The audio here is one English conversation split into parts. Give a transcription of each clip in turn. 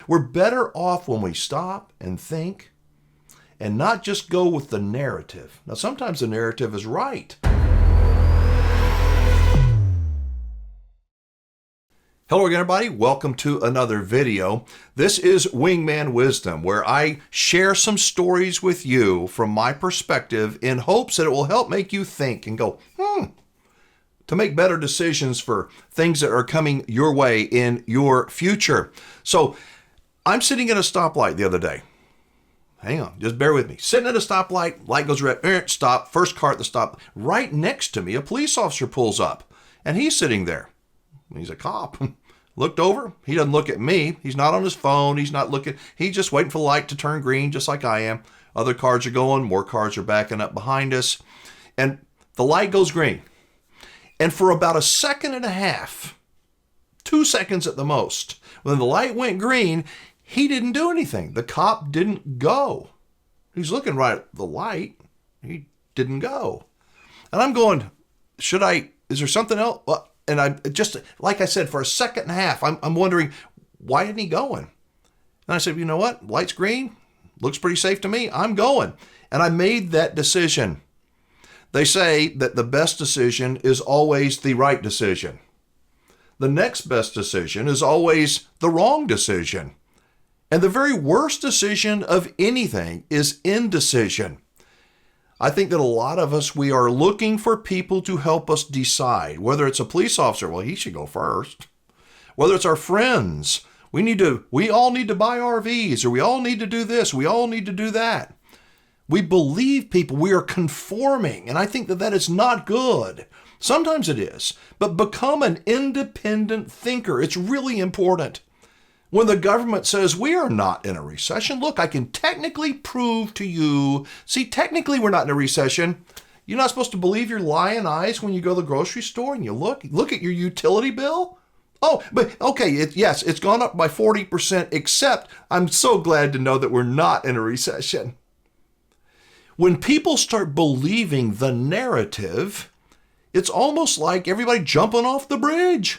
We're better off when we stop and think and not just go with the narrative. Now, sometimes the narrative is right. Hello again, everybody. Welcome to another video. This is Wingman Wisdom, where I share some stories with you from my perspective in hopes that it will help make you think and go, to make better decisions for things that are coming your way in your future. So I'm sitting at a stoplight the other day. Hang on, just bear with me. Sitting at a stoplight, light goes red, stop, first car at the stop. Right next to me, a police officer pulls up, and he's sitting there. He's a cop. Looked over. He doesn't look at me. He's not on his phone. He's not looking. He's just waiting for the light to turn green, just like I am. Other cars are going. More cars are backing up behind us. And the light goes green. And for about a second and a half, 2 seconds at the most, when the light went green, he didn't do anything. The cop didn't go. He's looking right at the light. He didn't go. And I'm going, is there something else? Well, and I just, like I said, for a second and a half, I'm wondering, why isn't he going? And I said, you know what? Light's green. Looks pretty safe to me. I'm going. And I made that decision. They say that the best decision is always the right decision. The next best decision is always the wrong decision. And the very worst decision of anything is indecision. I think that a lot of us, we are looking for people to help us decide, whether it's a police officer, well, he should go first. Whether it's our friends, we all need to buy RVs, or we all need to do this, we all need to do that. We believe people, we are conforming, and I think that that is not good. Sometimes it is, but become an independent thinker. It's really important. When the government says we are not in a recession, look, I can technically prove to you, see, technically we're not in a recession. You're not supposed to believe your lying eyes when you go to the grocery store and you look at your utility bill. Oh, but okay, it's gone up by 40%, except I'm so glad to know that we're not in a recession. When people start believing the narrative, it's almost like everybody jumping off the bridge.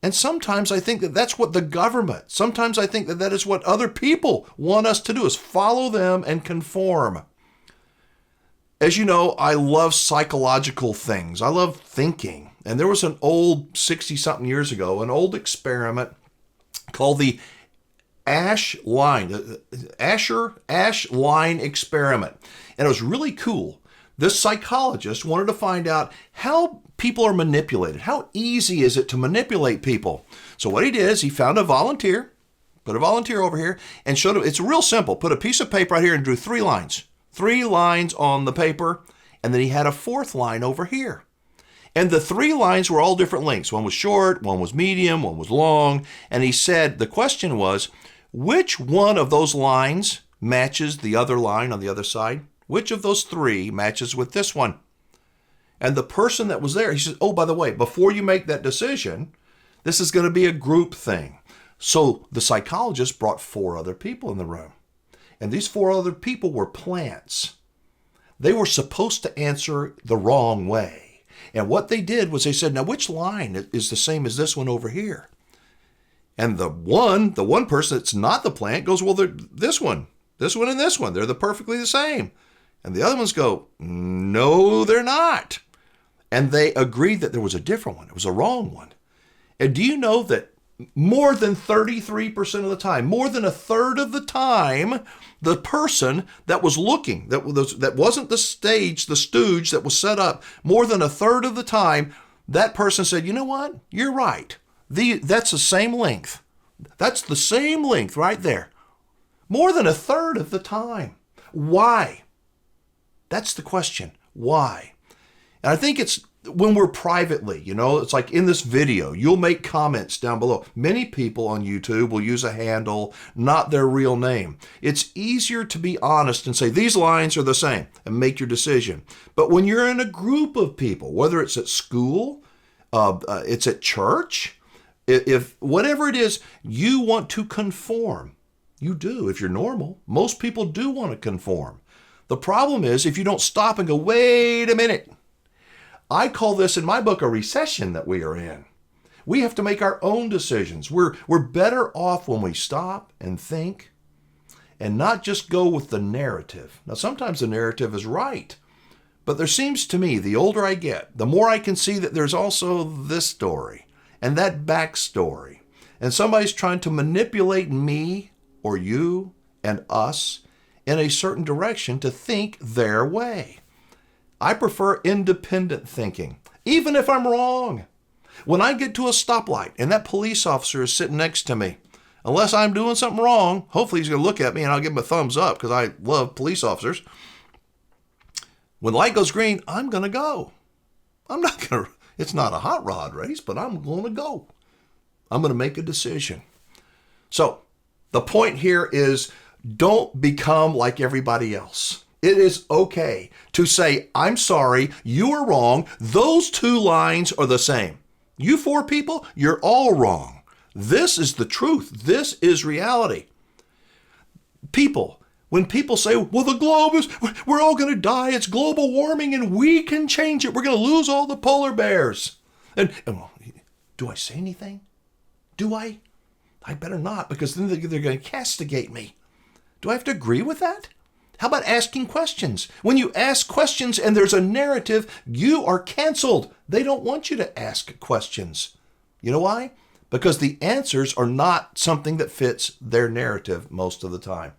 And sometimes I think that that's what the government, sometimes I think that that is what other people want us to do, is follow them and conform. As you know, I love psychological things. I love thinking. And there was an old 60-something years ago, an old experiment called the Ash line experiment. And it was really cool. This psychologist wanted to find out how people are manipulated. How easy is it to manipulate people? So what he did is he found a volunteer, put a volunteer over here, and showed him, it's real simple. Put a piece of paper right here and drew 3 lines. 3 lines on the paper, and then he had a 4th line over here. And the 3 lines were all different lengths. One was short, one was medium, one was long. And he said, the question was, which one of those lines matches the other line on the other side? Which of those 3 matches with this one? And the person that was there, he said, oh, by the way, before you make that decision, this is going to be a group thing. So the psychologist brought 4 other people in the room. And these 4 other people were plants. They were supposed to answer the wrong way. And what they did was they said, now which line is the same as this one over here? And the one person that's not the plant goes, well, they're this one, and this one. They're perfectly the same. And the other ones go, no, they're not. And they agreed that there was a different one. It was a wrong one. And do you know that more than 33% of the time, more than a third of the time, the person that was looking, that wasn't the stooge that was set up, more than a third of the time, that person said, you know what? You're right. That's the same length. That's the same length right there. More than a third of the time. Why? That's the question. Why? And I think it's when we're privately, it's like in this video, you'll make comments down below. Many people on YouTube will use a handle, not their real name. It's easier to be honest and say, these lines are the same, and make your decision. But when you're in a group of people, whether it's at school, it's at church, if whatever it is, you want to conform. You do. If you're normal, most people do want to conform. The problem is if you don't stop and go, wait a minute. I call this in my book a recession that we are in. We have to make our own decisions. We're better off when we stop and think and not just go with the narrative. Now, sometimes the narrative is right, but there seems to me, the older I get, the more I can see that there's also this story and that backstory. And somebody's trying to manipulate me or you and us in a certain direction to think their way. I prefer independent thinking, even if I'm wrong. When I get to a stoplight and that police officer is sitting next to me, unless I'm doing something wrong, hopefully he's going to look at me and I'll give him a thumbs up because I love police officers. When the light goes green, I'm going to go. I'm not going to, it's not a hot rod race, but I'm going to go. I'm going to make a decision. So the point here is don't become like everybody else. It is okay to say, I'm sorry, you are wrong. Those two lines are the same. You four people, you're all wrong. This is the truth. This is reality. When people say, well, the globe is, we're all going to die. It's global warming and we can change it. We're going to lose all the polar bears. And do I say anything? Do I? I better not, because then they're going to castigate me. Do I have to agree with that? How about asking questions? When you ask questions and there's a narrative, you are canceled. They don't want you to ask questions. You know why? Because the answers are not something that fits their narrative most of the time.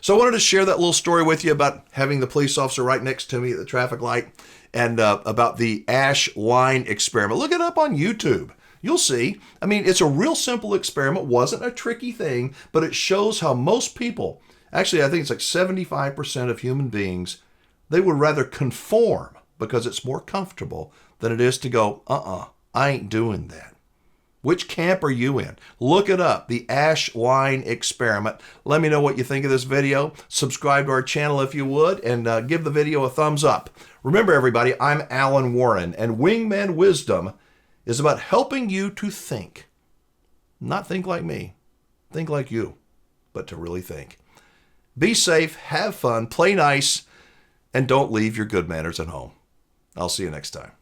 So I wanted to share that little story with you about having the police officer right next to me at the traffic light and about the ash line experiment. Look it up on YouTube. You'll see. I mean, it's a real simple experiment. Wasn't a tricky thing, but it shows how most people, actually, I think it's like 75% of human beings, they would rather conform because it's more comfortable than it is to go, I ain't doing that. Which camp are you in? Look it up, the ash line experiment. Let me know what you think of this video. Subscribe to our channel if you would, and give the video a thumbs up. Remember, everybody, I'm Alan Warren, and Wingman Wisdom is about helping you to think. Not think like me, think like you, but to really think. Be safe, have fun, play nice, and don't leave your good manners at home. I'll see you next time.